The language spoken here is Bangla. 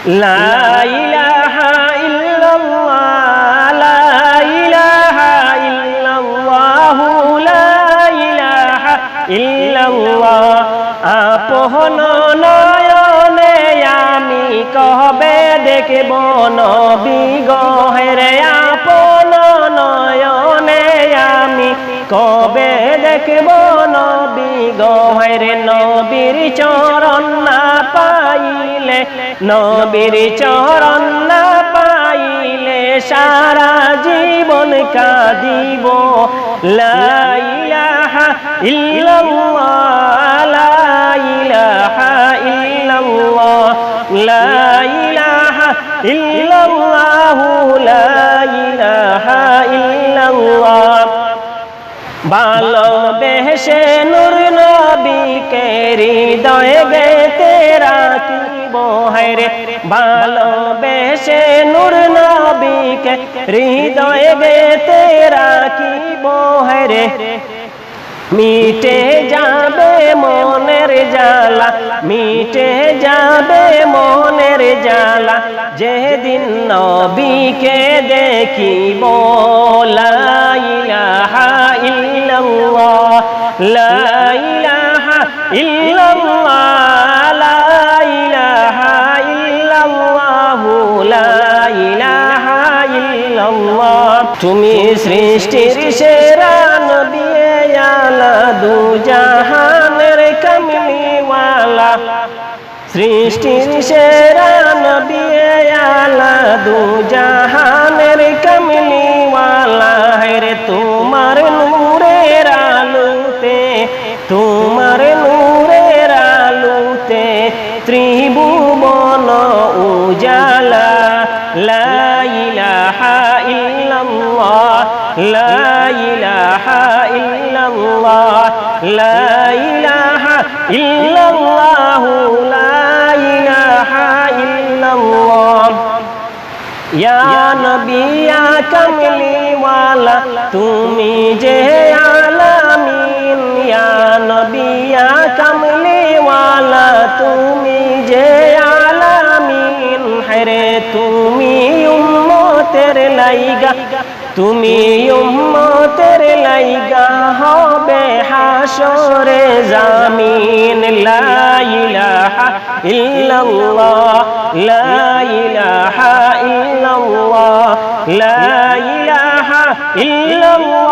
লা ইলাহা ইল্লাল্লাহ লা ইলাহা ইল্লাল্লাহু লা ইলাহা ইল্লাল্লাহ আপন নয়নে আমি কবে দেখব নবী গো রে আপন নয়নে আমি কবে দেখব নবী গো রে নবীর চরণ না পাইলে নবীর চরণ না পাইলে সারা জীবন কাঁদিব লা ইলাহা ইল্লাল্লাহ লা ইলাহা ইল্লাল্লাহ লা ইলাহা ইল্লাল্লাহ লা ইলাহা ইল্লাল্লাহ ভালোবেসে নূর নবীকে হৃদয়ে গেতে রাখিব রে ভালোবেসে নূর নবীকে হৃদয়ে গেতে রাখিব রে মিটে যাবে মনের জ্বালা মিটে যাবে মনের জ্বালা যেদিন নবীকে দেখিব লা ইলাহা ইল্লাল্লাহ লা ইলাহা ইল্লাল্লাহ লা ইলাহা ইল্লাল্লাহ লা ইলাহা ইল্লাল্লাহ তুমি সৃষ্টির সেরা নবী আলা দু জাহানের কামলিওয়ালা সৃষ্টির সেরা নবী আলা দু জাহানের কামলিওয়ালা রে তোমার নূরের আলোতে তোমার নূরের আলোতে ত্রিভুবন উজালা লা ইলাহা ইল্লাল্লাহ লা ইলাহা ইল্লাল্লাহ লা ইলাহা ইল্লাল্লাহ লা ইলাহা ইল্লাল্লাহ ইয়া নবী ইয়া কামলিওয়ালা তুমি যে আলামিন ইয়া নবী ইয়া কামলিওয়ালা তুমি যে আলামিন হরে তুমি উম্মতের লাইগা তুমি উম্মতের লাইগা হবে হাসরে জামিন লা ইলাহা ইল্লাল্লাহ লা ইলাহা ইল্লাল্লাহ লা ইলাহা ইল্লাল্লাহ